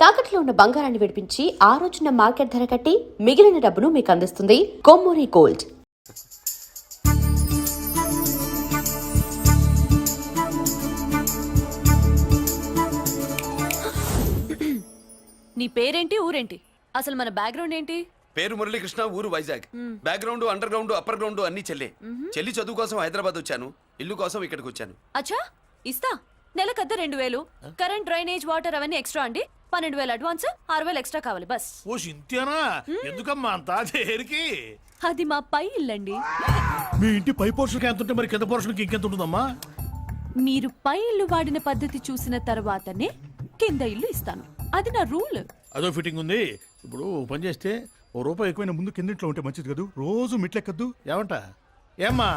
తాకట్లో ఉన్న బంగారాన్ని విడిపించి ఆ రోజున మార్కెట్ ధర కట్టి మిగిలిన డబ్బును మీకు అందిస్తుంది కొమ్మూరి గోల్డ్. నీ పేరేంటి, ఊరేంటి, అసలు మన బ్యాక్గ్రౌండ్ ఏంటి? పేరు మురళీకృష్ణ, ఊరు Vizag. Background, under ground, upper ground అన్ని చెల్లి. చెల్లి చదువు కోసం హైదరాబాద్ వచ్చాను, ఇల్లు కోసం ఇక్కడికి వచ్చాను. అచ్చా, ఇస్తా. నెలకద్ద 2000, కరెంట్, డ్రైనేజ్, వాటర్ అవన్నీ ఎక్స్ట్రా అండి. 12,000 అడ్వాన్స్, 6,000 ఎక్స్ట్రా కావాలి బస్. ఓ సింత్యానా, ఎందుకమ్మా అంతా చేరికి? అది మా పై ఇల్లండి. మీ ఇంటి పై పోర్షన్కి ఎంత ఉంటే మరి కింద పోర్షన్కి ఇంకెంత ఉంటుందమ్మా? మీరు పై ఇల్లు వాడిన పద్ధతి చూసిన తర్వాతనే కింద ఇల్లు ఇస్తాను. అది నా రూల్. అదో ఫిట్టింగ్ ఉంది. ఇప్పుడు పని చేస్తే ₹1 ఎక్కువైనా ముందు కిందింట్లో ఉంటే మంచిది కదా, రోజు మిట్లెక్కద్దు. ఏమంట? ఏమ్మా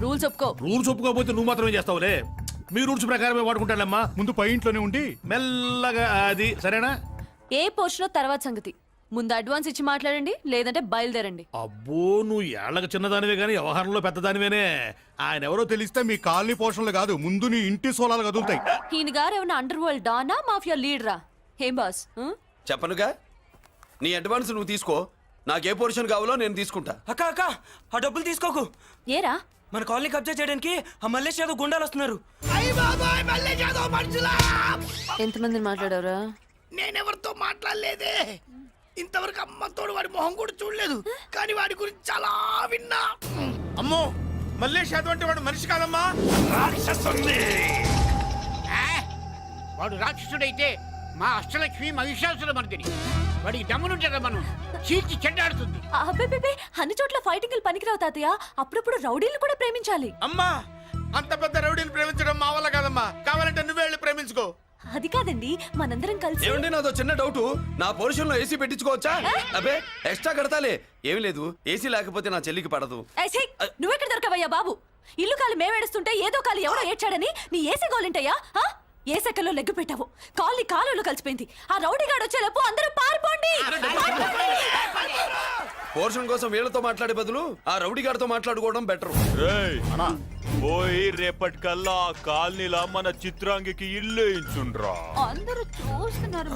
రూల్స్ ఒప్పుకో. రూల్స్ ఒప్పుకోకపోతే నువ్వు మాత్రమే చేస్తావులే. మీ రూల్స్ ప్రకారమే వాడుకుంటానమ్మా. ముందు పై ఇంట్లోనే ఉండి మెల్లగా అది, సరేనా? ఏ పోర్షనో తర్వాత సంగతి. ముందు అడ్వాన్స్ ఇచ్చి మాట్లాడండి, లేదంటే బయలుదేరండి. అబ్బో, నువ్వు ఏళ్ళకి చిన్నదానివే కానీ వ్యవహారంలో పెద్దదానివేనే. ఆయన ఎవరో తెలిస్తే మీ కాలనీ పోషణలు కాదు, ముందు నీ ఇంటి సోలాలు కదులుతాయి. ఈయన గారు ఏమన్నా అండర్ వరల్డ్ డానా, మాఫియా లీడరా? ఏం బాస్? చెప్పనుగా, నీ అడ్వాన్స్ నువ్వు తీసుకో. నాకు ఏ పోర్షన్ కావాలో నేను తీసుకుంటా. అక్క అక్క, ఆ డబ్బులు తీసుకోకు. ఏరా? మన కాలనీ కబ్జా చేయడానికి ఆ మల్లేష్ యాదవ్ గుండాలు వస్తున్నారు. ఎంతమంది మాట్లాడారా? నేనెవరితో మాట్లాడలేదే. ఇంతవరకు అమ్మతోడు వాడి మొహం కూడా చూడలేదు, కానీ వాడి గురించి చాలా విన్నా. అమ్మో, మల్లేష్ యాదవ్ అంటే వాడు మనిషి కాదమ్మా, రాక్షసుని. వాడు రాక్షసుడైతే మా అష్టలక్ష్మి మహిషాసుల మర్దిని. వాడికి దమ్మునుంటారా మనం చీల్చి చెడ్డాడుతుంది. అబ్బే, అన్ని చోట్ల ఫైటింగ్ పనికిరావు తాతయ్య. అప్పుడప్పుడు రౌడీలు కూడా ప్రేమించాలి. అమ్మా, అంత పెద్ద రౌడీని ప్రేమించడం మా వల్ల కాదమ్మా. కావాలంటే నువ్వే వెళ్ళి ప్రేమించుకో. అది కాదండి, మనందరం కలిసి. ఏమండి, నాదో చిన్న డౌట్. నా పోర్షన్ లో ఏసీ పెట్టించుకోవచ్చా? అబ్బే, ఎక్స్ట్రా కడతాలే. ఏమి లేదు, ఏసీ లేకపోతే నా చెల్లికి పడదు. నువ్వెక్కడ దొరకవయ్యా బాబు? ఇల్లు కాలు మేమేడుస్తుంటే ఏదో కాలు ఎవడో ఏడ్చాడని నీ ఏసీ గోలింటయ్యా? ఏ సెకల్లో లెగ్గు పెట్టావు, కాలి కాలులో కలిసిపోయింది. ఆ రౌడీగాడు వచ్చేలోపు అందరూ పారిపోండి. పోర్షన్ కోసం వీళ్ళతో మాట్లాడే బదులు ఆ రౌడీ గారితో మాట్లాడుకోవడం బెటర్. పోయి రేపటికల్లా ఆ కాలనీలా మన చిత్రాంగికి ఇల్లు ఇచ్చుండ్రా. అందరూ చూస్తున్నారు.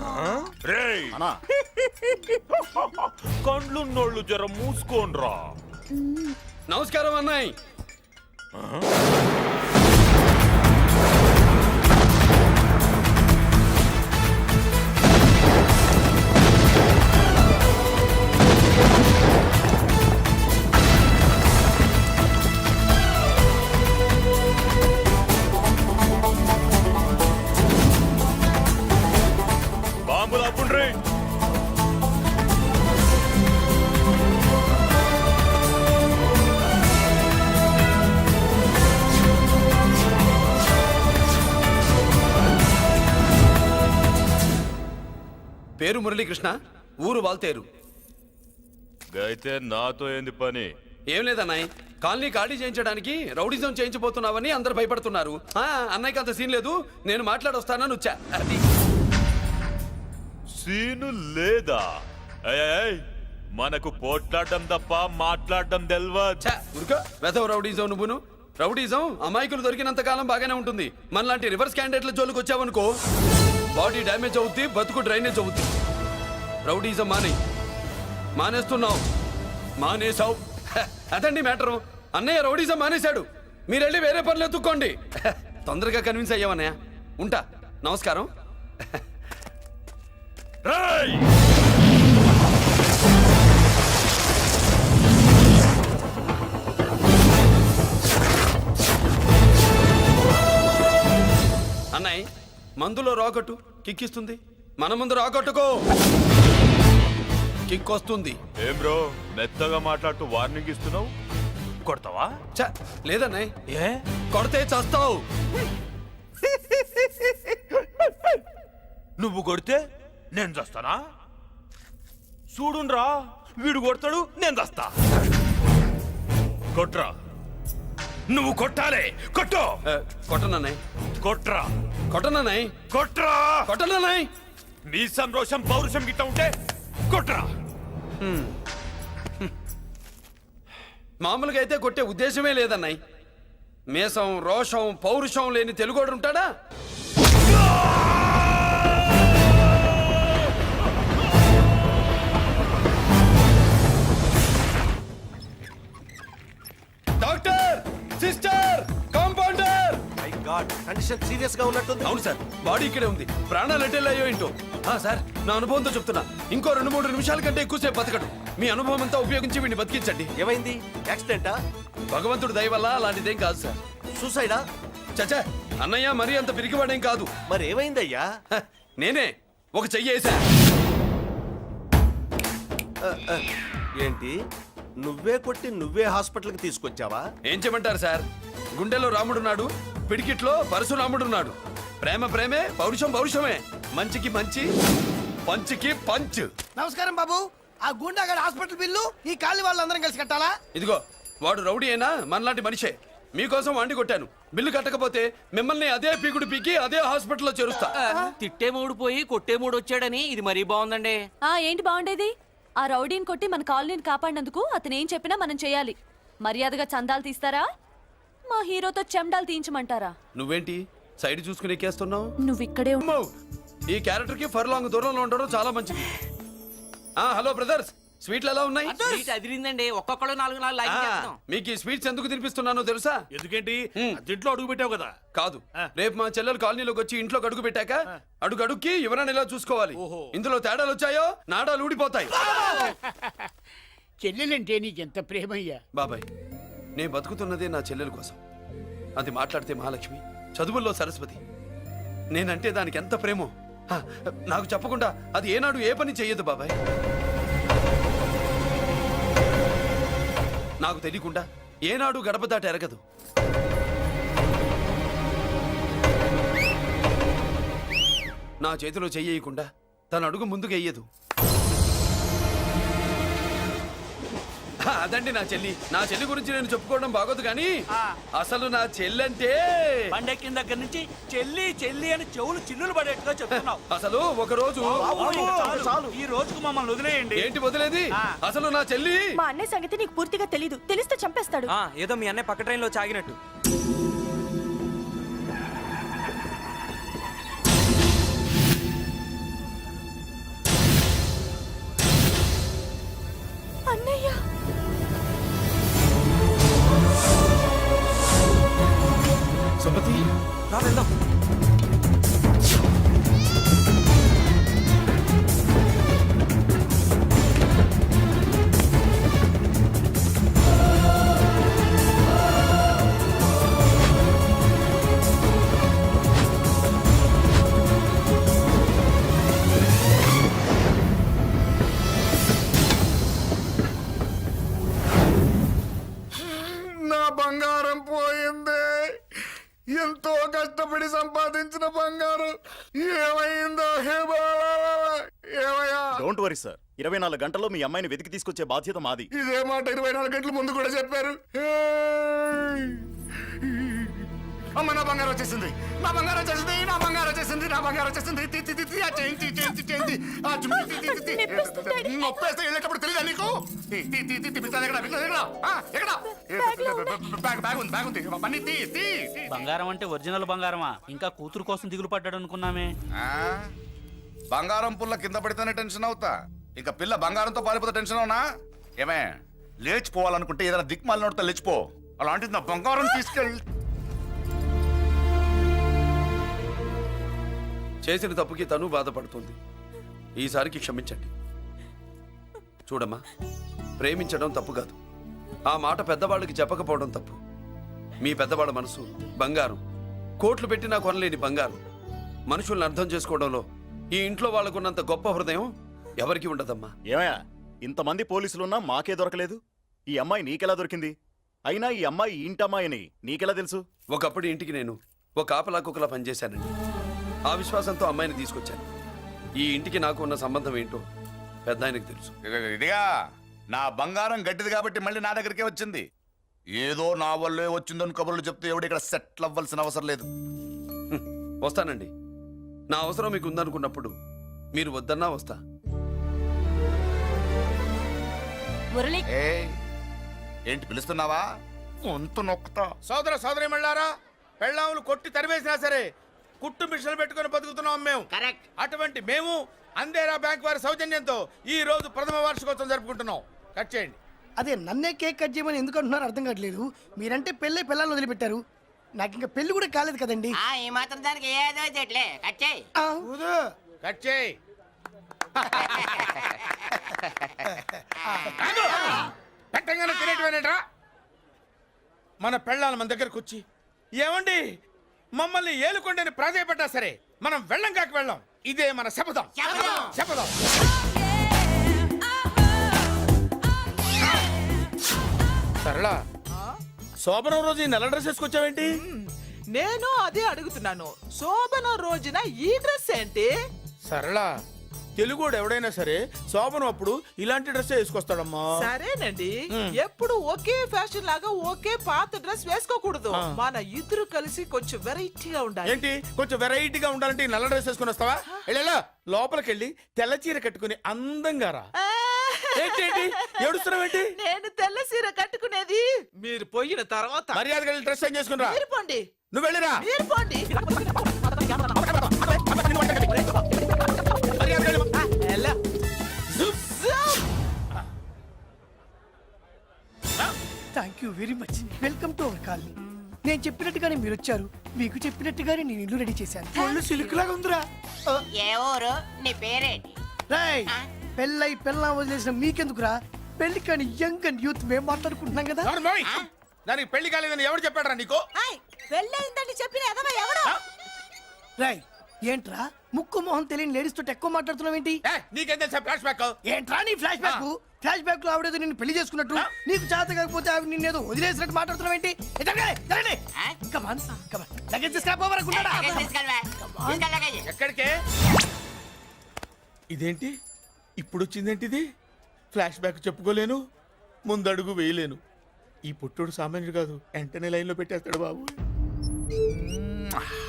కండ్లున్నోళ్ళు జర మూసుకోండ్రా. నమస్కారం అన్నాయ్. బాంబులు అప్పుండ్రీ. పేరు మురళీకృష్ణ, ఊరు వాల్తేరు. అయితే నాతో ఏంది పని? ఏం లేదన్నాయ్, కాలనీ ఖాళీ చేయించడానికి రౌడిజం చేయించబోతున్నావని అందరు భయపడుతున్నారు. అన్నయ్యకి అంత సీన్ లేదు, నేను మాట్లాడొస్తానని వచ్చా. అది సీను లేదా? మనకు పోట్లాడడం తప్ప మాట్లాడడం తెల్వదు. ఉరుకో, వెధవ రౌడిజం. నువ్వును రౌడిజం అమాయకులు దొరికినంత కాలం బాగానే ఉంటుంది. మనలాంటి రివర్స్ క్యాండిడేట్ల జోలికి వచ్చావనుకో, బాడీ డ్యామేజ్ అవుద్ది, బతుకు డ్రైనేజ్ అవుద్ది. రౌడీజం మానేస్తున్నావు, మానేసావు. అదండి మ్యాటరు. అన్నయ్య రౌడీజం మానేశాడు, మీరెళ్ళి వేరే పనులు ఎత్తుక్కోండి. తొందరగా కన్విన్స్ అయ్యామన్నయ్య. ఉంటా, నమస్కారం. అన్నయ్య, మందులో రాకట్టు కిక్కిస్తుంది, మన ముందు రాకట్టుకో కిక్ వస్తుంది. ఏం బ్రో, మెత్తగా మాట్లాడుతూ వార్నింగ్ ఇస్తున్నావు? కొడతావా? లేదన్నయ్య, ఏ కొడితే చస్తావు. నువ్వు కొడితే నేను చస్తానా? చూడుండ్రా, వీడు కొడతాడు, నేను చస్తా. కొట్రా, నువ్వు కొట్టాలి. కొట్టు. కొట్టనన్నయ్య, కొట్రా. కొట్టనన్నయ్య, కొట్రా. కొట్టనన్నయ్య. నీ సంతోషం పౌరుషం గిట్ట ఉంటే కొట్రా. మామూలుగా అయితే కొట్టే ఉద్దేశమే లేదన్నయ్య. మేషం, రోషం, పౌరుషం లేని తెలుగోడు ఉంటాడా? సీరియస్ గా ఉన్నట్టుంది. అవును సార్, బాడీ ఇక్కడే ఉంది. ప్రాణాలు ఎట్టెళ్ళాయో ఏంటో. సార్, నా అనుభవంతో చెప్తున్నా, ఇంకో 2-3 నిమిషాల కంటే ఎక్కువసేపు బతకడు. మీ అనుభవం అంతా ఉపయోగించి వీడిని బతికించండి. ఏమైంది? యాక్సిడెంటా? భగవంతుడు దయ వల్ల అలాంటిదేం కాదు సార్. సూసైడా? చచ్చా, అన్నయ్య మరీ అంత పిరికివాడేం కాదు. మరి ఏమైందయ్యా? నేనే ఒక చెయ్యి వేసా. ఏంటి, నువ్వే కొట్టి నువ్వే హాస్పిటల్కి తీసుకొచ్చావా? ఏం చేయమంటారు సార్, గుండెలో రాముడున్నాడు, పిడికిట్లో పరశురాముడున్నాడు. ప్రేమ ప్రేమే, పౌరుషం పౌరుషమే, మంచికి మంచి, పంచికి పంచ్. నమస్కారం బాబు. ఆ గుండాగడ్ హాస్పిటల్ బిల్లు ఈ కాలి వాళ్ళందరం కలిసి కట్టాలా? ఇదిగో, వాడు రౌడీ అయినా మనలాంటి మనిషే. మీకోసం వండి కొట్టాను. బిల్లు కట్టకపోతే మిమ్మల్ని అదే పీకుడు పీకి అదే హాస్పిటల్లో చేరుస్తా. తిట్టే మూడు పోయి కొట్టే మూడు వచ్చాడని ఇది మరీ బాగుందండి. ఏంటి బాగుండేది? ఆ రౌడీని కొట్టి మన కాలనీని కాపాడినందుకు అతను ఏం చెప్పినా మనం చేయాలి. మర్యాదగా చందాలు తీస్తారా, మా హీరోతో చెండాలు తీయించమంటారా? నువ్వేంటి సైడ్ చూసుకుని ఎక్కేస్తున్నావు? నువ్వు ఇక్కడే అమ్మో! ఈ క్యారెక్టర్ కి ఫర్ లాంగ్ దూరంలో ఉండడం చాలా మంచిది. హలో బ్రదర్స్, స్వీట్లు ఎలా ఉన్నాయి? సీట్ అదిరిందండి, ఒక్కొక్కడు 4 లైక్ చేస్తాం. మీకు ఈ స్వీట్స్ ఎందుకు తినిపిస్తున్నానో తెలుసా? ఎందుకేంటి? దీంట్లో అడుగు పెట్టావు కదా. కాదు, రేపు మా చెల్లెలు కాలనీలోకి వచ్చి ఇంట్లో అడుగు పెట్టాక అడుగు అడుక్కి ఎవరైనా ఇలా చూసుకోవాలి. ఇందులో తేడాలు వచ్చాయో నాడాలు ఊడిపోతాయి. చెల్లెలంటే నీకెంత ప్రేమయ్యా. బాబాయ్, నేను బతుకుతున్నదే నా చెల్లెల కోసం. అది మాట్లాడితే మహాలక్ష్మి, చదువుల్లో సరస్వతి. నేనంటే దానికి ఎంత ప్రేమో నాకు చెప్పకుండా అది ఏనాడు ఏ పని చెయ్యదు బాబాయ్. నాకు తెలియకుండా ఏనాడు గడప దాట ఎరగదు. నా చేతిలో చెయ్యకుండా తన అడుగు ముందుకు వెయ్యదు. అదండి నా చెల్లి. నా చెల్లి గురించి నేను చెప్పుకోవడం బాగోదు కానీ అసలు నా చెల్లి అంటే పండెక్కిన దగ్గర నుంచి చెల్లి చెల్లి అని చెవులు చిల్లులు పడేట్టుగా చెప్తున్నావు. అసలు ఒక రోజు చాలు, ఈ రోజుకు మమ్మల్ని వదిలేయండి. ఏంటి వదిలేది? అసలు నా చెల్లి. మా అన్నయ్య సంగతి నీకు పూర్తిగా తెలీదు. తెలిస్తే చంపేస్తాడు. ఏదో మీ అన్నయ్య పక్క ట్రైన్ లో చాగినట్టు. అన్నయ్య, సుమతి, రా వెళ్దాం. నా బంగారం పోయింది. ఎంతో కష్టపడి సంపాదించిన బంగారం ఏమైందో? ఏమయ్యా? డోంట్ వరీ సార్, 24 గంటల్లో మీ అమ్మాయిని వెతికి తీసుకొచ్చే బాధ్యత మాది. ఇదే మాట 24 గంటల ముందు కూడా చెప్పారు. అమ్మ, నా బంగారం వచ్చేసింది, నా బంగారం వచ్చేసింది, నా బంగారం వచ్చేసింది, నా బంగారం వచ్చేసింది. నొప్పేస్తే వెళ్ళేటప్పుడు తెలియదా నీకు? బ్యాగ్ ఉంది, పని తీ. బంగారం అంటే ఒరిజినల్ బంగారమా? ఇంకా కూతురు కోసం దిగులు పడ్డాడు అనుకున్నామే. బంగారం పుల్ల కింద పడితేనే టెన్షన్ అవుతా, ఇంకా పిల్ల బంగారంతో పారిపోతే టెన్షన్ అవునా? ఏమే, లేచిపోవాలనుకుంటే ఏదైనా దిక్మాల నోడితే లేచిపో. అలాంటిది నా బంగారం తీసుకెళ్ళి. చేసిన తప్పుకి తను బాధపడుతుంది. ఈసారికి క్షమించండి. చూడమ్మా, ప్రేమించడం తప్పు కాదు, ఆ మాట పెద్దవాళ్ళకి చెప్పకపోవడం తప్పు. మీ పెద్దవాళ్ళ మనసు బంగారం, కోట్లు పెట్టినా కొనలేని బంగారం. మనుషుల్ని అర్థం చేసుకోవడంలో ఈ ఇంట్లో వాళ్ళకున్నంత గొప్ప హృదయం ఎవరికి ఉండదమ్మా. ఏమయ్యా, ఇంతమంది పోలీసులున్నా మాకే దొరకలేదు. ఈ అమ్మాయి నీకెలా దొరికింది? అయినా ఈ అమ్మాయి ఇంటమ్మాయిని నీకెలా తెలుసు? ఒకప్పుడు ఇంటికి నేను ఒక కాపలా కుక్కలా పనిచేశానండి. ఆ విశ్వాసంతో అమ్మాయిని తీసుకొచ్చాను. ఈ ఇంటికి నాకు ఉన్న సంబంధం ఏంటో పెద్ద ఆయనకు తెలుసు. ఇదిగా నా బంగారం గట్టిది కాబట్టి మళ్ళీ నా దగ్గరికే వచ్చింది. ఏదో నా వల్లే వచ్చిందని కబుర్లు చెప్తే ఎవడు ఇక్కడ సెటిల్ అవ్వాల్సిన అవసరం లేదు. వస్తానండి. నా అవసరం మీకు ఉందనుకున్నప్పుడు మీరు వద్దన్నా వస్తా. మురళి, ఏంటి పిలుస్తున్నావా? వంతు నొక్కుతా. సోదర సోదరి మళ్ళారా, పెళ్ళాములు కొట్టి తరివేసినా సరే కుట్టు మిషన్లు పెట్టుకుని బతుకుతున్నాం మేము. కరెక్ట్. అటువంటి మేము అందేరా బ్యాంక్ వారి సౌజన్యంతో ఈ రోజు ప్రథమ వార్షికోత్సవం జరుపుకుంటున్నాం. కట్ చేయండి. అదే నన్నే కేక్ కట్ చేయమని ఎందుకు అంటున్నారు అర్థం కావట్లేదు. మీరంటే పెళ్ళై పిల్లల్ని వదిలిపెట్టారు, నాకు ఇంకా పెళ్లి కూడా కాలేదు కదండి. ఈ మాత్రం దానికి ఏదో చెట్లే కచ్చేయి. ఆ, కట్ చేయి. పెట్టంగానే తినేటివేనేట్రా? మన పెళ్ళాలి మన దగ్గరకు వచ్చి ఏమండి మమ్మల్ని ఏలుకొండని ప్రాధాయపడ్డా సరే మనం వెళ్ళం కాక వెళ్ళం. ఇదే మన శపథం. శపథం. సరళ, శోభనం రోజు ఈ నల్ల డ్రెస్ వేసుకొచ్చావేంటి? నేను అదే అడుగుతున్నాను. శోభన రోజున ఈ డ్రెస్ ఏంటి? సరళ, తెలుగుడు ఎవడైనా సరే శోభనం అప్పుడు ఇలాంటి డ్రెస్ వేసుకొస్తాడమ్మా. సరేనండి, ఎప్పుడు ఒకే ఫ్యాషన్ లాగా ఒకే పాత డ్రెస్ వేసుకోకూడదు. మన ఇద్దరు కలిసి కొంచెం వెరైటీగా ఉండాలి. ఏంటి కొంచెం వెరైటీగా ఉండాలంటే ఈ నల్ల డ్రెస్ వేసుకొని వస్తావా? వెళ్ళా లోపలికి వెళ్ళి తెల్ల చీర కట్టుకుని అందంగా రా. ఏంటి ఏడుస్తున్నావేంటి? నేను తెల్ల సీర కట్టుకునేది మీరు పోయిన తర్వాత. మర్యాదగా వెళ్ళి డ్రెస్ చేంజ్ చేసుకుని రా. మీరు పోండి, నువ్వు వెళ్ళిరా. మీరు పోండి. మర్యాదగా వెళ్ళి. ఎలా? Thank you very much. Welcome to our colony. నేను చెప్పినట్టుగానే మీరు వచ్చారు, మీకు చెప్పినట్టుగానే నేను ఇల్లు రెడీ చేశాను. ఒళ్ళు సిల్క్ లాగా ఉందిరా. ఏ ఊరు? నీ పేరేంటి? రాయ్, పెళ్ళై పెళ్ళం వదిలేసిన మీకెందుకురా? పెళ్లి కాని యంగ్ అండ్ యూత్ మేము మాట్లాడుకుంటున్నాం కదా. నోర్మోయ్. దానికి పెళ్లి కాలేదని ఎవరు చెప్పాడరా నీకు? వెళ్ళయిందని చెప్పిన ఎదవ ఎవడు? రాయ్, ఏంట్రా ముక్కు మొహం తెలియని లేడీస్ తోటి ఎక్కువ మాట్లాడుతున్నావు ఏంటి? నీకేం తెలుసా ఫ్లాష్ బ్యాక్? ఏంట్రా నీ ఫ్లాష్ బ్యాక్? ఫ్లాష్ బ్యాక్ లో ఆవిడేదో నిన్ను పెళ్లి చేసుకున్నట్టు, నీకు చేత కాకపోతే ఆవిడ నిన్నేదో వదిలేసినట్టు మాట్లాడుతున్నావు ఏంటి? కమాన్ కమాన్, లగేజ్ తీసుకురాపోవరకుంటాడా? ఎక్కడికే? ఇదేంటి ఇప్పుడు వచ్చిందేంటి ఇది? ఫ్లాష్ బ్యాక్ చెప్పుకోలేను, ముందడుగు వేయలేను. ఈ పుట్టుడు సామాన్యుడు కాదు, వెంటనే లైన్ లో పెట్టేస్తాడు బాబు.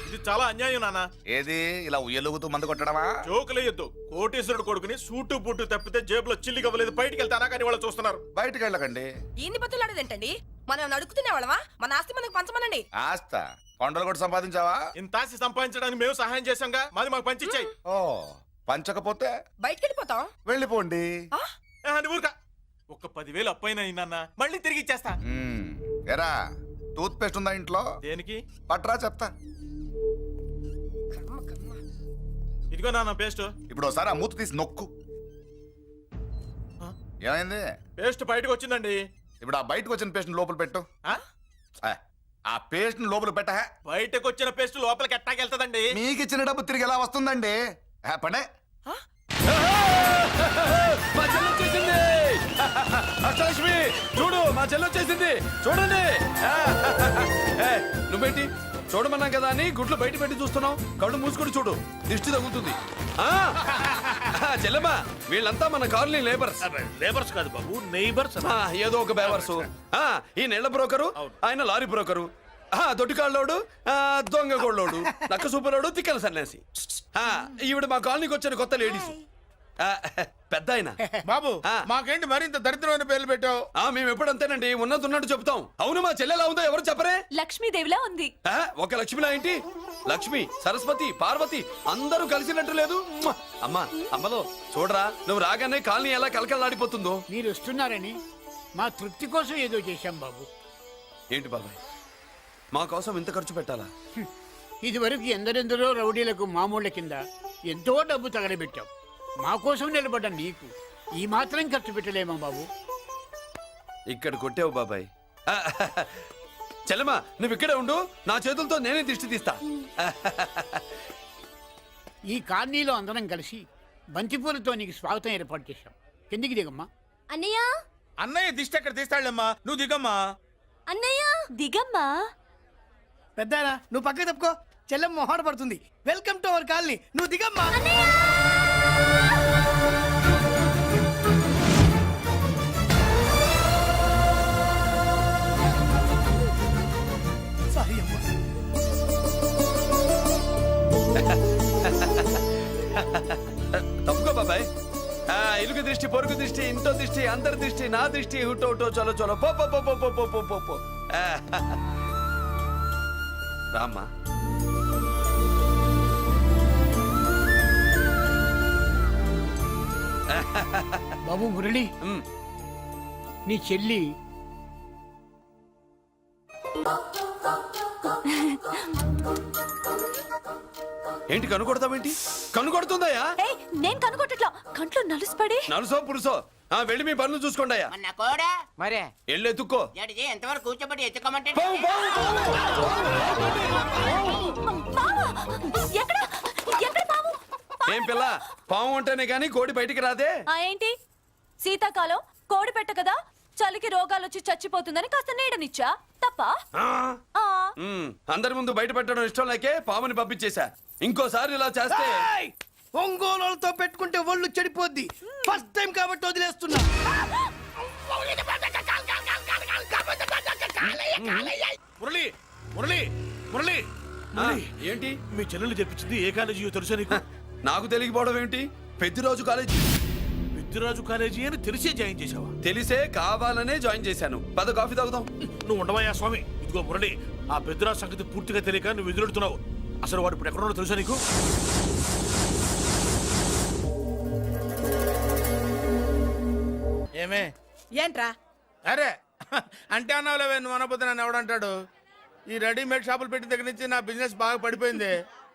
ఇది చాలా అన్యాయం నాన్న. ఏది ఇలా ఉయ్యలుగుతూ మందు కొట్టడమా? జోకులేయొద్దు. కోటేశ్వరుడు కొడుకుని సూటు బుట్టు తప్పితే జేబులో చిల్లి కవ్వలేదు, బయటికి వెళ్తానా కానీ వాళ్ళు చూస్తున్నారు. బయటికి వెళ్ళకండి. ఈయన్ని బతులాడేదేంటండి? మనం నడుకుతున్న వాళ్ళమా? మన ఆస్తి మనకు పంచమనండి. ఆస్త కొండలు కూడా సంపాదించావా? ఇంత ఆస్తి సంపాదించడానికి మేము సహాయం చేశాంగా, మాది మాకు పంచిచ్చాయి. ఓ, పంచకపోతే బయటికి వెళ్ళిపోతాం. వెళ్ళిపోండి. ఊరుక. ఒక 10,000 అప్పైనా నాన్న, మళ్ళీ తిరిగి ఇచ్చేస్తా. ఎరా, టూత్ పేస్ట్ ఉందా ఇంట్లో? దేనికి? పట్రా చెప్తా. ఇదిగో నాన్న పేస్ట్. ఇప్పుడు ఒకసారి ఆ మూత తీసి నొక్కు. ఏమైంది? పేస్ట్ బయటకు వచ్చిందండి. ఇప్పుడు ఆ బయటకు వచ్చిన పేస్ట్ లోపల పెట్టు. ఆ? ఆ పేస్ట్ లోపల పెట్ట. బయటకు వచ్చిన పేస్ట్ లోపలికి ఎట్టాకెళ్తదండి? మీకు ఇచ్చిన డబ్బు తిరిగి ఎలా వస్తుందండి? పడే. మా చెల్లి వచ్చేసింది. అష్టలక్ష్మి చూడు, మా చెల్లి వచ్చేసింది చూడండి. నువ్వేంటి చూడమన్నాం కదా అని గుడ్లు బయట పెట్టి చూస్తున్నావు? కళ్ళు మూసుకొని చూడు, దిష్టి తగ్గుతుంది. చెల్లెమ్మా, వీళ్ళంతా మన కాలనీ లేబర్స్. లేబర్స్ కాదు బాబు, నైబర్స్. ఏదో ఒక బేవర్సు. ఈ నెల బ్రోకరు, ఆయన లారీ బ్రోకరు, దొడ్డికాళ్ళోడు, దొంగ గోళ్ళోడు, నక్క సూపరోడు, తిక్కల సన్యాసి. ఈవిడ మా కాలనీకి వచ్చిన కొత్త లేడీస్. పెద్ద ఆయన. బాబు, మాకేంటి మరింత దరిద్రమైన పేర్లు పెట్టావు? మేము ఎప్పుడంతేనండి, ఉన్నది ఉన్నట్టు చెప్తాం. అవును, మా చెల్లెలా ఉందో ఎవరు చెప్పరే? లక్ష్మీదేవిలా ఉంది. ఒక లక్ష్మిలా ఏంటి? లక్ష్మి, సరస్వతి, పార్వతి అందరూ కలిసినట్టు లేదు. అమ్మా, అమ్మలో చూడరా, నువ్వు రాగానే కాలనీ ఎలా కలకలాడిపోతుందో. మీరు వస్తున్నారని మా తృప్తి కోసం ఏదో చేశాం బాబు. ఏంటి బాబాయ్, మా కోసం ఇంత ఖర్చు పెట్టాలా? ఇది వరకు ఎందరెందరో రౌడీలకు మామూళ్ళ కింద ఎంతో డబ్బు తగలబెట్టాం. మా కోసం నిలబడ్డ నీకు ఈ మాత్రం ఖర్చు పెట్టలేమా బాబు? ఇక్కడ కొట్టావు బాబాయ్. చెల్లెమ్మా, నువ్వు ఇక్కడే ఉండు, నా చేతులతో నేనే దిష్టి తీస్తా. ఈ కాలనీలో అందరం కలిసి బంతిపూలతో నీకు స్వాగతం ఏర్పాటు చేశాం. కిందికి దిగమ్మా. అన్నయ్య, అన్నయ్య దిష్టి ఎక్కడ తీస్తాడమ్మా? నువ్వు దిగమ్మా. అన్నయ్య దిగమ్మా. పెద్దాయనా, నువ్వు పక్కకి తప్పుకో, చెల్లెమ్మ మొహాట పడుతుంది. వెల్కమ్ టు అవర్ కాలనీ, నువ్వు దిగమ్మా. సారీ అమ్మా. తప్పుకో బాబాయ్. ఇరుగు దృష్టి, పొరుగు దృష్టి, ఇంట్లో దృష్టి, అందరి దృష్టి, నా దృష్టి, హుటో హుటో చలో చలో పో పో పో పో పో పో పో పో. రామ్మా. బాబు మురళి, నీ చెల్లి ఏంటి కనుకొడతావేంటి? కనుకొడుతుందయ్యా? ఏయ్, నేను కనుగొట్టట్లా, కంట్లో నలుసుపడి. నలుసో పురుసో వెళ్ళి మీ పనులు చూసుకోండి అయ్యా. మొన్న కూడా మరే వెళ్ళి ఎత్తుక్కో. జడ్జి ఎంతవరకు కూర్చోబెట్టి ఎత్తుకోమంటే పావు, పావు, పావా? ఎక్కడ ఎక్కడ పావు? ఏం పిల్ల, పాము అంటేనే గాని కోడి బయటికి రాదే. ఏంటి శీతాకాలం కోడి పెట్ట కదా, చలికి రోగాలు వచ్చి చచ్చిపోతుందని కాస్త నీడనిచ్చా, తప్ప? ఆ. అందరి ముందు బయట పెట్టడం ఇష్టం లేకే పాముని పంపించేశా. ఇంకోసారి ఇలా చేస్తే ఒంగోలుతో పెట్టుకుంటే ఒళ్ళు చెడిపోద్ది. ఫస్ట్ టైం కాబట్టి వదిలేస్తున్నా. మురళి మురళి మురళి ఏంటి మీ చెల్లెలు చెప్పించింది ఏ కాలేజీ తెలుసా నీకు? నాకు తెలియకపోవడం ఏంటి? పెద్దిరోజు కాలేజీ. పెద్దిరాజు కాలేజీ అని తెలిసే జాయిన్ చేసావా? తెలిసే కావాలనే జాయిన్ చేశాను. పద కాఫీ తాగుదాం. నువ్వు ఉండవయ్యా స్వామి. ఇదిగో మురళి, ఆ పెద్దిరాజు సంగతి పూర్తిగా తెలియక నువ్వు ఎదురెడుతున్నావు. అసలు వాడు ఇప్పుడు ఎక్కడున్నాడో తెలుసా నీకు? ఏమే ఏంట్రా? అరే అంటే అన్నావులేవే, నువ్వు అనబోతే నన్ను ఎవడంటాడు? ఈ రెడీమేడ్ షాపులు పెట్టిన దగ్గర నుంచి నా బిజినెస్ బాగా పడిపోయింది.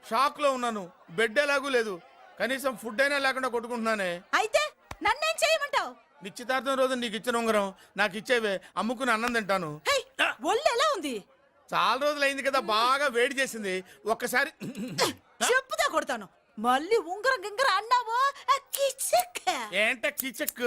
షాక్ లో ఉన్నాను. బెడ్ ఎలాగూ లేదు, కనీసం ఫుడ్ అయినా లేకుండా కొట్టుకుంటున్నానే. అయితే నన్నేం చేయమంటావు? నిశ్చితార్థం రోజు నీకు ఇచ్చిన ఉంగరం నాకు ఇచ్చేవే, అమ్ముకుని అన్నం తింటాను. ఒళ్ళు ఎలా ఉంది? చాలా రోజులు అయింది కదా, బాగా వేడి చేసింది. ఒక్కసారి చెప్పుతా కొడతాను. మళ్ళీ ఉంగరం గింగర అన్నావో ఏంట కిచక్?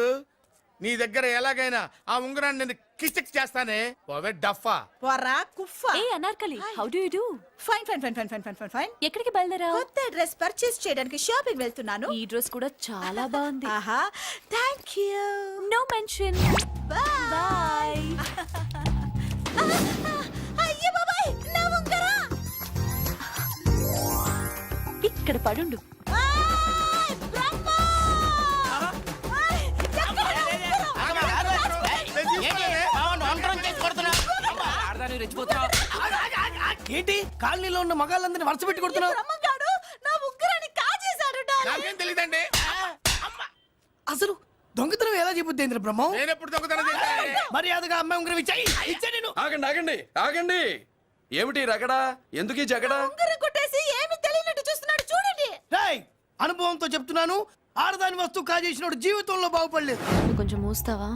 నీ దగ్గర ఎలాగైనా ఆ ఉంగరాన్ని నేను కిచక్ చేస్తానే. పోవే డఫా. పోరా కుఫ్ఫా. ఏ Anarkali, how do you do? Fine fine fine fine fine fine fine fine. ఎక్కడికి బయలుదేరావు? కొత్త డ్రెస్ పర్చేస్ చేయడానికి షాపింగ్ వెళ్తున్నాను. ఈ డ్రెస్ కూడా చాలా బాగుంది. ఆహా, thank you. No mention. Bye. అయ్యో బాబాయ్, నా ఉంగరం ఇక్కడ పడుండు. ఏంటి కాలనీలో ఉన్న మగాళ్ళందరినీ వరుస పెట్టి కొడుతున్నావు? బ్రహ్మంగాడు నా ఉంగరాన్ని కాజేశాడు. నాకేం తెలియదండి. అసలు దొంగతనం ఎలా చెబుద్ది బ్రహ్మం? నేను ఎప్పుడు దొంగతనం చేశాను? మర్యాదగా అమ్మాయి ఉంగరం ఇచ్చాయి. నేను ఆగండి ఆగండి ఆగండి. ఏమిటి రగడా? ఎందుకు ఈ జగడా? ఉంగరం కొట్టేసి ఏమి తెలియనట్టు చూస్తున్నాడు, చూడండి. రేయ్, అనుభవంతో చెప్తున్నాను, ఆడదాని వస్తువు కాజేసినోడు జీవితంలో బాగుపడలేదు. కొంచెం మూస్తావా?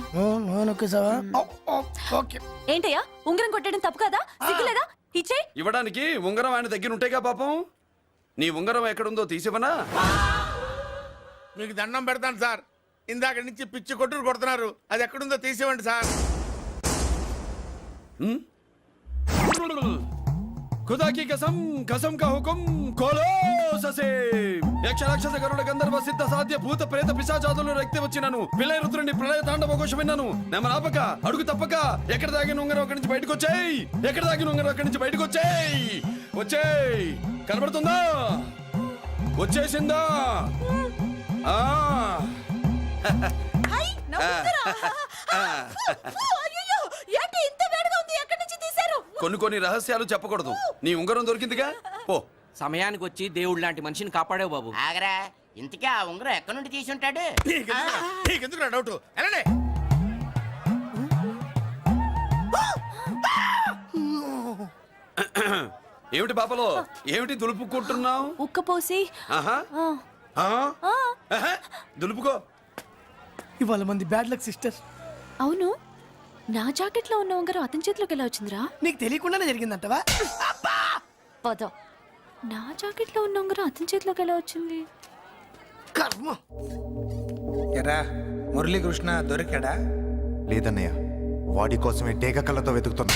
ఓకే. ఏంటయ్యా, ఉంగరం కొట్టడం తప్పు కదా? సిగ్గులేదా? ఇచ్చేయ్. ఇవ్వడానికి ఉంగరం ఆయన దగ్గర ఉంటేగా పాపం. నీ ఉంగరం ఎక్కడుందో తీసివనా? మీకు దండం పెడతాను సార్, ఇందాక నుంచి పిచ్చి కొట్టుడు కొడుతున్నారు. అది ఎక్కడుందో తీసివ్వండి సార్. खुदा की कसम कसम का हुकुम खोलो ससे యక్ష రాక్షస గరుడ గంధర్వ సిద్ధ సాధ్య భూత ప్రేత పిశాచాదులను రక్తి వచ్చినాను. విలయ రుద్రుని ప్రళయ తాండవ ఘోష విన్నాను. నెమరాపక అడుగు తప్పక ఎక్కడ దాగిన ఉంగరం అక్కడి నుంచి బయటకు వచ్చేయ్. ఎక్కడ దాగిన ఉంగరం అక్కడి నుంచి బయటకు వచ్చేయ్. వచ్చేయ్. కనబడుతుందా? వచ్చేసిందా? ఆ హై, నా ఉంగరం. అయ్యో, ఏంటి ఇంత వేడిగా ఉంది? ఎక్కడి నుంచి తీశారు? కొన్ని రహస్యాలు చెప్పకూడదు. నీ ఉంగరం దొరికిందిగా, పో. సమయానికి వచ్చి దేవుడు లాంటి మనిషిని కాపాడావు బాబు. ఆగరా, ఇంతకీ ఆ ఉంగరం ఎక్కడి నుండి తీసుంటాడు? నీకెందుకు డౌట్? వెళ్ళండి. ఏమిటి పాపలో, ఏమిటి దులుపుకుంటున్నావు? ఉక్కపోసి. ఆహా. ఆహా. దులుపుకో. ఇవాళ మంది బ్యాడ్ లక్ సిస్టర్. అవును, నా జాకెట్ లో ఉన్న ఉంగరం అతని చేతిలోకి ఎలా వచ్చిందిరా? నీకు తెలియకుండానే జరిగిందంటవా? పద. నా జాకెట్ లో ఉన్న ఉంగరం అతని చేతిలోకి ఎలా వచ్చింది? కర్మ. ఎరా మురళీకృష్ణ దొరికాడా? లేదన్నయ్య, వాడి కోసమే డేగ కళ్ళతో వెతుకుతున్నా.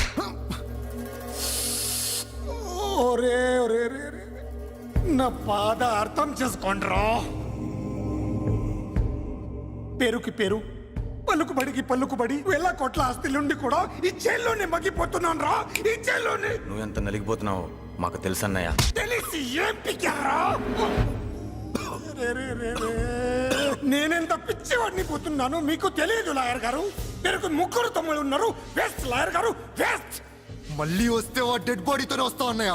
ఒరే ఒరే నా బాధ అర్థం చేసుకోండిరా. పేరుకి పేరు, పలుకుబడికి పలుకుబడి, వేల కోట్ల ఆస్తిలుండి కూడా ఈ జైల్లోనే మగ్గిపోతున్నాను రా. ఈ జైల్లోనే. నువ్వెంత నలిగిపోతున్నావు మాకు తెలుసన్నయ్య. తెలిసి ఏం పిక్కారా? నేనెంత పిచ్చివాడిని పోతున్నాను మీకు తెలియదు లాయర్ గారు. పేరుకు ముగ్గురు తమ్ముళ్ళు ఉన్నారు. వేస్ట్ లాయర్ గారు, వేస్ట్. మళ్ళీ వస్తే ఆ డెడ్ బాడీతోనే వస్తా అన్నయ్య.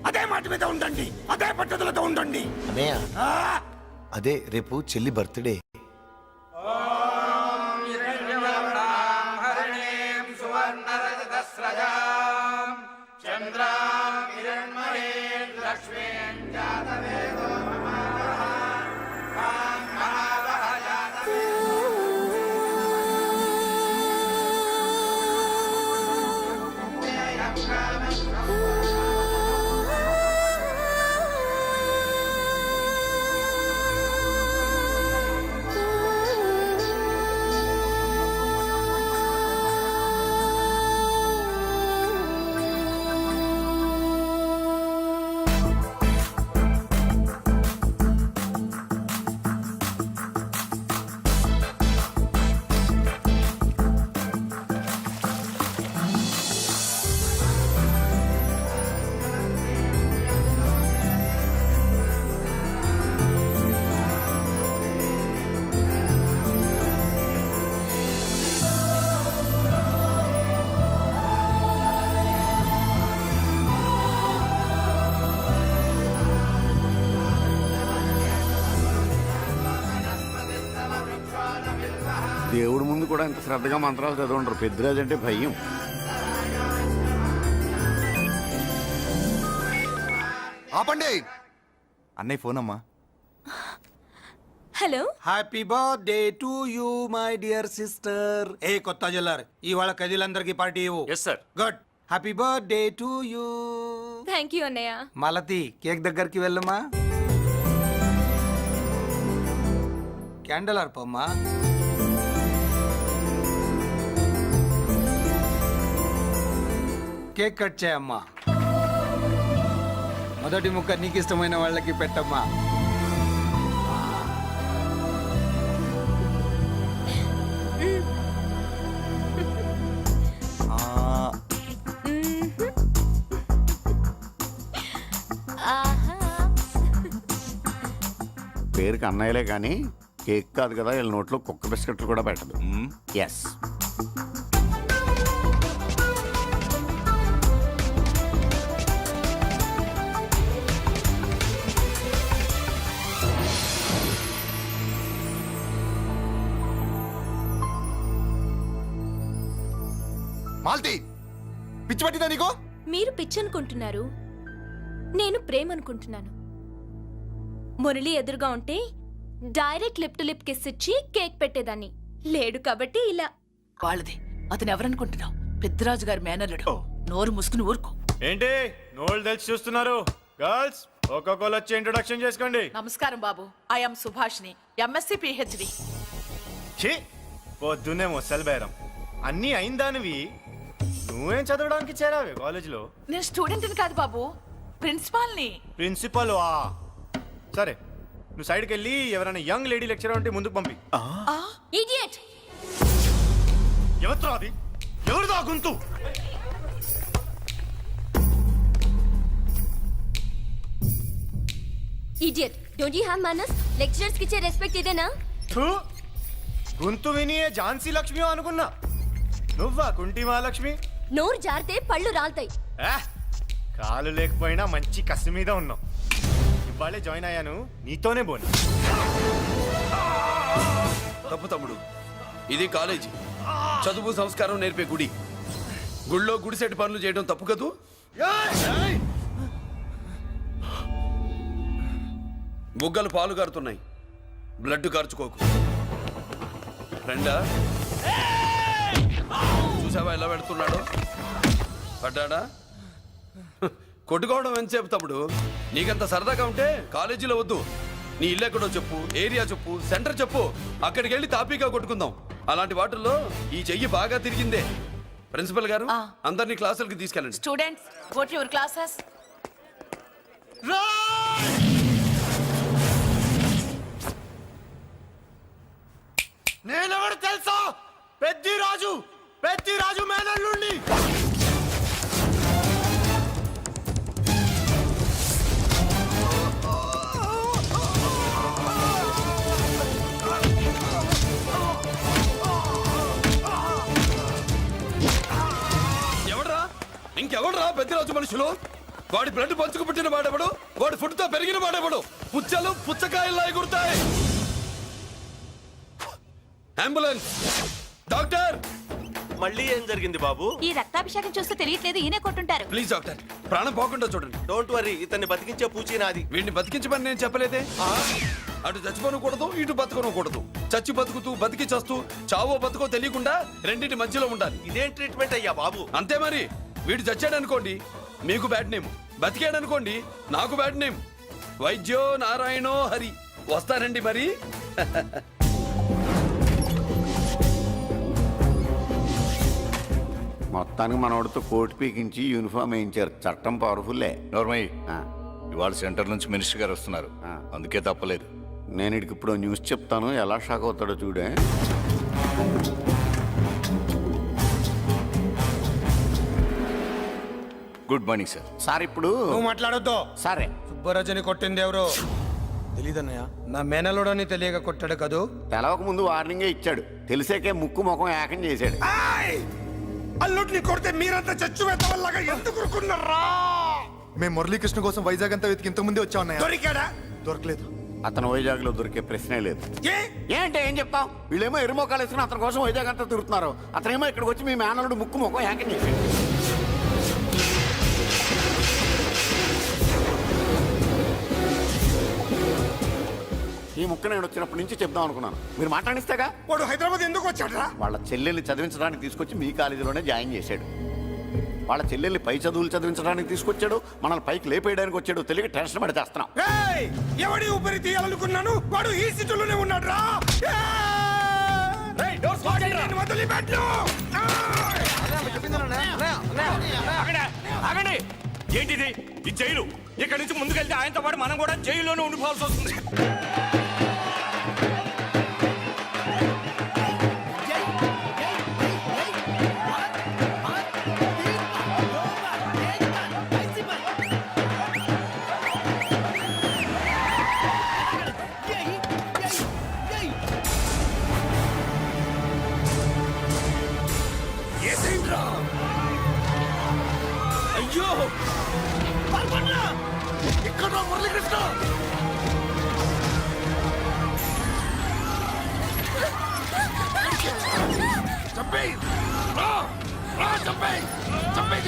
అదే మాట మీద ఉండండి, అదే పట్టుదలతో ఉండండి. అదే రేపు చెల్లి బర్త్డే. చంద్ర దేవుడి ముందు కూడా ఇంత శ్రద్ధగా మంత్రాలు చదవంటారు. పెద్దిరాజు అంటే భయం. ఆపండి. అన్నయ్య ఫోన్ అమ్మా. Hello. Happy birthday to you my dear sister. ఏ కొత్త జల్లార్ ఇవాళ కదిలందరికీ పార్టీ ఇవ్వు. Yes sir. Good. Happy birthday to you. Thank you అన్నయ్య. మాలతి కేక్ దగ్గరికి వెళ్ళమ్మా. క్యాండల్ ఆర్పమ్మా. కేక్ కట్ చేయమ్మా. మొదటి ముక్క నీకు ఇష్టమైన వాళ్ళకి పెట్టమ్మా. పేరుకి అన్నయ్యలే కానీ కేక్ కాదు కదా, వీళ్ళ నోట్లో కుక్క బిస్కెట్లు కూడా పెట్టదు. ఎస్. మాల్తి, పిచ్చి పట్టిందా నీకు? మీరు పిచ్చి అనుకుంటున్నారు, నేను ప్రేమ అనుకుంటున్నాను. మురళి ఎదురుగా ఉంటే direct lip to lip kiss ఇచ్చి కేక్ పెట్టేదాన్ని. లేడు కాబట్టి ఇలా. వాళ్ళది. అతను ఎవరనుకుంటున్నావు? పెద్దరాజు గారి మేనల్లుడు. నోరు ముసుకుని ఊరుకో. ఏంటి నోళ్ళు తెలిసి చూస్తున్నారు? గర్ల్స్ ఒక్కొక్కరు వచ్చి ఇంట్రొడక్షన్ చేసుకోండి. నమస్కారం బాబు. I'm Subhashini, MSc PhD. ఛీ, పొద్దున్నే మొసలు బేరం అన్నీ అయిందానివి. నువ్వేం చదవడానికి చేరావే కాలేజీలో? నేను స్టూడెంట్ని కాదు బాబు, ప్రిన్సిపాల్ని. ప్రిన్సిపల్ వా? సరే, నువ్వు సైడ్కి వెళ్ళి ఎవరైనా యంగ్ లేడీ లెక్చరర్ ఉంటే ముందుకు పంపి. ఇడియట్. ఎవరితో అది? ఎవరిదో ఆ గొంతు? Idiot. Don't you have manners? Lecturers కి ఇచ్చే రెస్పెక్ట్ ఇదేనా? థూ, గొంతు విని ఏ ఝాన్సీ లక్ష్మి అనుకున్నా. నువ్వా కుంటి మహాలక్ష్మి? నోరు జారితే పళ్ళు రాల్తాయి. కాలు లేకపోయినా మంచి కసి మీద ఉన్నావు. ఇవాళే జాయిన్ అయ్యాను, నీతోనే బోను. తప్పు తమ్ముడు, ఇది కాలేజీ. చదువు సంస్కారం నేర్పే గుడి. గుళ్ళో గుడిసెట్టి పనులు చేయడం తప్పు కదూ? బుగ్గలు పాలు కారుతున్నాయి, బ్లడ్ కార్చుకోకు. ఫ్రెండా, చూసావా ఎలా పెడుతున్నాడు? పడ్డాడా? కొట్టుకోవడం ఎంతసేపు తమ్ముడు? నీకంత సరదాగా ఉంటే కాలేజీలో వద్దు. నీ ఇల్లు ఎక్కడో చెప్పు, ఏరియా చెప్పు, సెంటర్ చెప్పు, అక్కడికి వెళ్ళి తాపీగా కొట్టుకుందాం. అలాంటి వాటిల్లో ఈ చెయ్యి బాగా తిరిగిందే. ప్రిన్సిపల్ గారు, అందరినీ క్లాసులకి తీసుకెళ్ళండి. Students, go to your classes. నేనెవరు తెలుసా? పెద్దిరాజు, పెద్దిరాజు మేనల్లుండి. ఇంకెవడరా పెద్దరాజు మనుషులు? వాడి బ్లడ్ పంచుకు పుట్టిన వాడెవడు? వాడి ఫుడ్తో పెరిగిన వాడెవడు? పుచ్చలు పుచ్చకాయల్లా ఎగురుతాయి. Ambulance, doctor. మళ్ళీ ఏం జరిగింది బాబు? ఈ రక్తాభిషేకం చూస్తే తెలియట్లేదు, ఈయనే కొట్టుంటారు. ప్లీజ్ డాక్టర్, ప్రాణం పోకుండా చూడండి. డోంట్ వరీ, ఇతన్ని బతికించే పూచి నాది. వీడిని బతికించమని నేను చెప్పలేదే. అటు చచ్చిపోనకూడదు, ఇటు బతకనకూడదు. చచ్చి బతుకుతూ బతికి చస్తూ చావో బతుకో తెలియకుండా రెండింటి మధ్యలో ఉండాలి. ఇదేం ట్రీట్మెంట్ అయ్యా బాబు? అంతే మరి. వీడు చచ్చాడనుకోండి మీకు బ్యాడ్ నేమ్, బతికాడనుకోండి నాకు బ్యాడ్ నేమ్. వైద్యో నారాయణో హరి. వస్తారండి మరి. మొత్తానికి మనోడితో కోట్ పీకించి యూనిఫామ్ వేయించారు. చట్టం పవర్ఫుల్లే. నోర్మయ్య, ఇవాళ సెంటర్ నుంచి మినిస్టర్ గారు వస్తున్నారు, అందుకే తప్పలేదు. నేను ఇడికి ఇప్పుడు న్యూస్ చెప్తాను, ఎలా షాక్ అవుతాడో చూడే. Good morning sir. సార్ ఇప్పుడు నువ్వు మాట్లాడొద్దు. సరే, సుబ్బరాజుని కొట్టింది ఎవరు? తెలీదన్నయ్య. నా మేనలోడని తెలియక కొట్టాడు కదూ. తెలవక ముందు వార్నింగే ఇచ్చాడు. తెలిసాకే ముక్కు ముఖం ఏకం చేశాడు. అల్లుడిని కొడితే మీరంతా చచ్చు వేతవల్లాగా ఎందుకు ఊరుకున్నారా? మేము మురళీకృష్ణ కోసం వైజాగ్ అంతా వెతికి ఇంతకు ముందే వచ్చా ఉన్నాయా? దొరికాడా? దొరకలేదు. అతను వైజాగ్లో దొరికే ప్రశ్నే లేదు. ఏంటి ఏం చెప్తాం? వీళ్ళేమో ఎరుమోకాలు వేసుకుని అతని కోసం వైజాగ్ అంతా తిరుగుతున్నారు. అతనేమో ఇక్కడికి వచ్చి మీ మేనలుడు ముక్కు ముఖం హ్యాకింగ్ చేసి ఈ ముక్క నేను వచ్చినప్పటి నుంచి చెప్దాం అనుకున్నాను. మీరు మాట్లాడిస్తేగా. వాడు హైదరాబాద్ ఎందుకు వచ్చాడ్రా? వాళ్ళ చెల్లెల్ని చదివించడానికి తీసుకొచ్చి మీ కాలేజీలోనే జాయిన్ చేశాడు. వాళ్ళ చెల్లెల్ని పై చదువులు చదివించడానికి తీసుకొచ్చాడు, మనల్ని పైకి లేపేయడానికి వచ్చాడు. తెలియక టెన్షన్ పడి చేస్తున్నాం. ఏయ్! ఎవడి ఊపిరి తీయాలనుకున్నాను వాడు ఈ సీటులోనే ఉన్నాడు రా. వదిలిపెట్టు. ఆగండి. ఏంటిది? ఈ జైలు. ఇక్కడి నుంచి ముందుకెళ్తే ఆయనతో పాటు మనం కూడా జైల్లోనే ఉండిపోవాల్సి వస్తుంది. అయ్యో ఇక్కడ మురళీకృష్ణ చంపేయ్. రా చంపేయ్. చంపేయ్.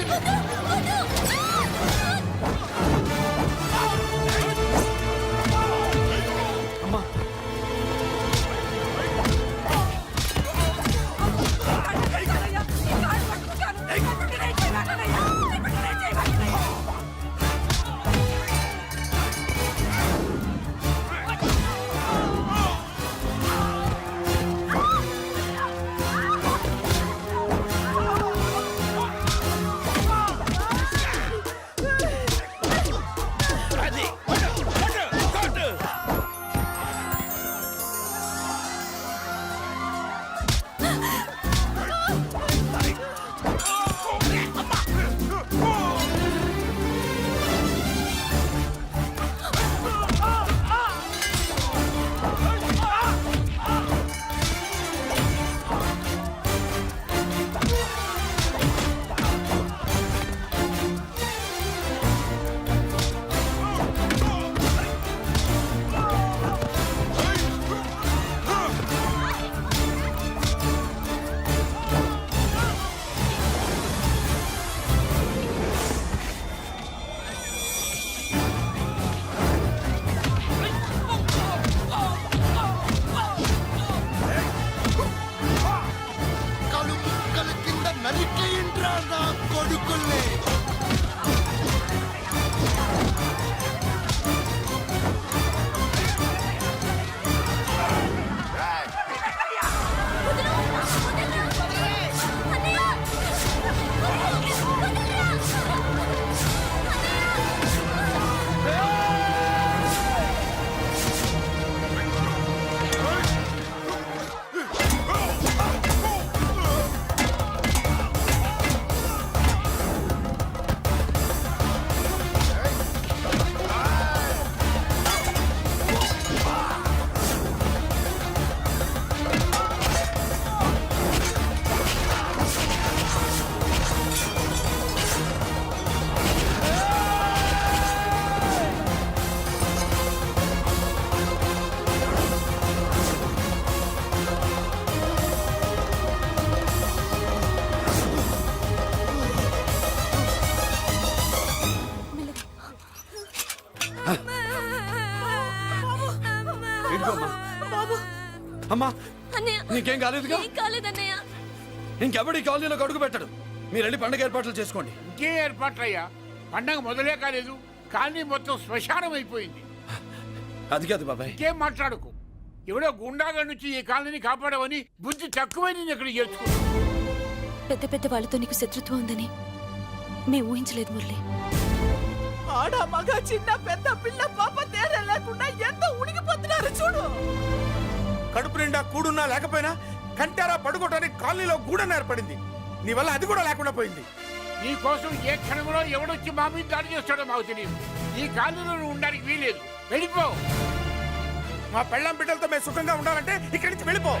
అమ్మా నీకేం కాలేదుగా? కాలేదన్నయ్య. ఇంకెవడి కాలనీలో అడుగు పెట్టడు. మీరు వెళ్ళి పండుగ ఏర్పాట్లు చేసుకోండి. ఇంకే ఏర్పాట్లయ్యా? పండగ మొదలే కాలేదు, కానీ మొత్తం శ్మశానం అయిపోయింది. అది కాదు బాబాయ్. ఇంకేం మాట్లాడుకు. ఎవడో గుండాగా నుంచి ఈ కాలనీని కాపాడవని బుద్ధి తక్కువై నేను ఇక్కడ చేర్చుకున్నా. పెద్ద పెద్ద వాళ్ళతో నీకు శత్రుత్వం ఉందని మేము ఊహించలేదు మురళి. ఆడ మగ చిన్న పెద్ద పిల్ల పాప తేడా లేకుండా ఎంత ఉడికిపోతున్నారు చూడు. కడుపు నిండా కూడున్నా లేకపోయినా కంటారా పడుకోవటానికి కాలనీలో గూడెం ఏర్పడింది. నీ వల్ల అది కూడా లేకుండా పోయింది. నీ కోసం ఏ క్షణంలో ఎవడొచ్చి మా మీద దాడి చేస్తాడో మాకు తెలియదు. ఈ కాలనీలో నువ్వు ఉండడానికి వీలేదు. వెళ్ళిపో. మా పెళ్ళాం బిడ్డలతో మేము సుఖంగా ఉండాలంటే ఇక్కడి నుంచి వెళ్ళిపో.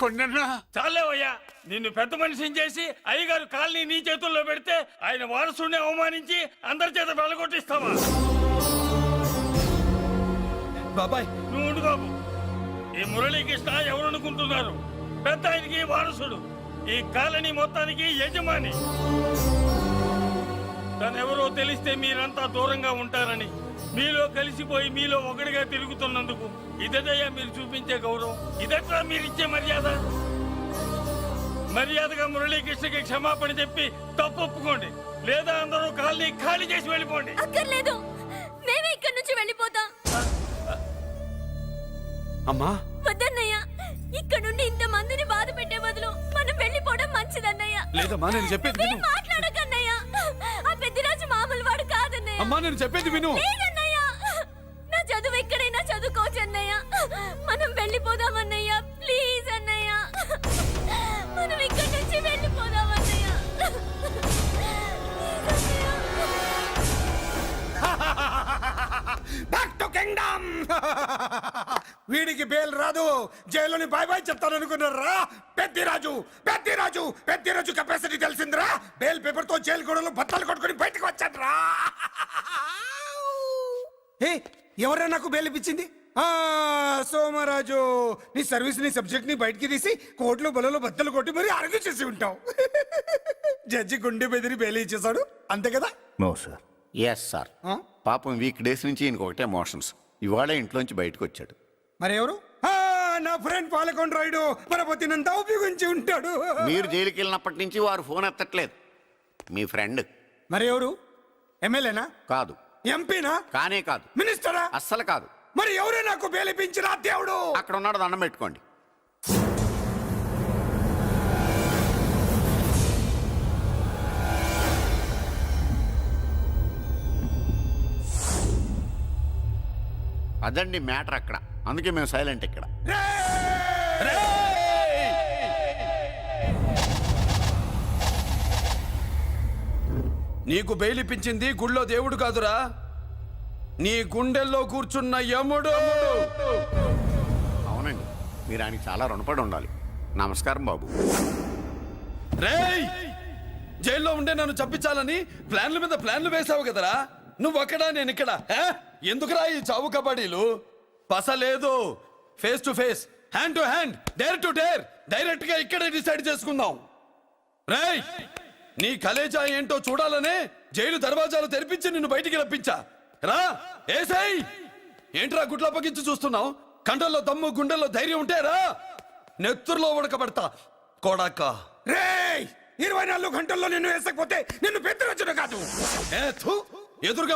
కొండన్నా చాలేవయ్యా. నిన్ను పెద్ద మనిషిని చేసి అయ్యగారు కాలనీ నీ చేతుల్లో పెడితే ఆయన వారసుడిని అవమానించి అందరి చేత వెళ్ళగొట్టిస్తావా? బాబాయ్ నువ్వు ఉండు బాబు. ఈ మురళీకృష్ణ ఎవరనుకుంటున్నారు? పెద్ద ఆయనకి వారసుడు, ఈ కాలనీ మొత్తానికి యజమాని. తనెవరో తెలిస్తే మీరంతా దూరంగా ఉంటారని, మీలో కలిసిపోయి మీలో ఒకటిగా తిరుగుతున్నందుకు ఇదయ్యా మీరు చూపించే గౌరవం, ఇదట్లా మీరిచ్చే మర్యాద. మర్యాదగా మురళీకృష్ణకి క్షమాపణ చెప్పి తప్పు ఒప్పుకోండి, లేదా అందరూ కాలనీ ఖాళీ చేసి వెళ్ళిపోండి. అక్కర్లేదు, మేమే ఇక్కడి నుంచి వెళ్ళిపోతాం. అమ్మా వద్దన్నయ్య, ఇక్కడ నుండి ఇంత మందిని బాధ పెట్టే బదులు మనం వెళ్ళిపోవడం మంచిదన్నయ్య. లేదమ్మా నేను చెప్పేది విను. మాట్లాడకన్నయ్య, ఆ పెద్దిరాజు మామూలు వాడు కాదన్నయ్య. అమ్మా నేను చెప్పేది విను. లేదన్నయ్య, నా చదువు ఎక్కడైనా చదువుకోవచ్చు అన్నయ్య. మనం వెళ్ళిపోదామన్నయ్య, ప్లీజ్ అన్నయ్య. మనం ఇక్కడి నుంచి వెళ్ళిపోదామన్నయ్య. Back to kingdom. వీడికి బెయిల్ రాదు, జైల్లోని బాయ్ బాయ్ చెప్తాను అనుకున్నారా? పెద్దిరాజు పెద్దిరాజు పెద్దిరాజు కెపాసిటీ తెలిసిందిరా. బెయిల్ పేపర్ తో జైలు గోడలు బట్టలు కొట్టుకుని బయటకు వచ్చాడ్రా. ఏ ఎవరా నాకు బెయిల్ ఇప్పించింది? సోమరాజు, నీ సర్వీస్ నీ సబ్జెక్ట్ ని బయటికి తీసి కోర్టులో బలలో బద్దలు కొట్టి మరి అరుగు చేసి ఉంటావు. జడ్జి గుండె బెదిరి బెయిల్ ఇచ్చేసాడు, అంతే కదా? No sir. Yes sir. పాపం వీక్ డేస్ నుంచి ఈయనకు ఒకటే మోషన్స్. ఇవాళ ఇంట్లోంచి బయటకు వచ్చాడు. మరి ఎవరు? నా ఫ్రెండ్ పాలకొండ రాయుడు పరపతినంతా ఉపయోగించి ఉంటాడు. మీరు జైలుకి వెళ్ళినప్పటి నుంచి వారు ఫోన్ ఎత్తట్లేదు. మీ ఫ్రెండ్. మరి ఎవరు? ఎమ్మెల్యేనా? కాదు. ఎంపీనా? కానే కాదు. మినిస్టరా? అస్సలు కాదు. మరి ఎవరే నాకు బేలిపించిన దేవుడు? అక్కడ ఉన్నాడు, దండం పెట్టుకోండి. అదండి మ్యాటర్ అక్కడ. అందుకే మేము సైలెంట్ ఇక్కడ. నీకు బెయిలిపించింది గుళ్ళో దేవుడు కాదురా, నీ గుండెల్లో కూర్చున్న యముడు. అవునండి, మీరు ఆయనకి చాలా రుణపడి ఉండాలి. నమస్కారం బాబు. రేయ్, జైల్లో ఉండే నన్ను చంపించాలని ప్లాన్ల మీద ప్లాన్లు వేసావు కదరా. నువ్వు అక్కడ నేను ఇక్కడ. ఎందుకురా ఈ చావు కబడ్డీలు? పస లేదు, face to face, hand to hand, dare to dare, direct గా ఇక్కడే డిసైడ్ చేసుకుందాం. రేయ్, నీ కలేజా ఏంటో చూడాలనే జైలు దర్వాజాలు తెరిపించి నిన్ను బయటికి రప్పించా. రా ఏసై. ఏంట్రా గుడ్ల పగించి చూస్తున్నావు? కండల్లో దమ్ము గుండెల్లో ధైర్యం ఉంటే రా, నెత్తురులో ఉడకబడతా కొడక. రేయ్, 24 గంటల్లో నిన్ను వేసకపోతే నిన్ను పెద్దరొచ్చుడు కాదు. ఎదురుగా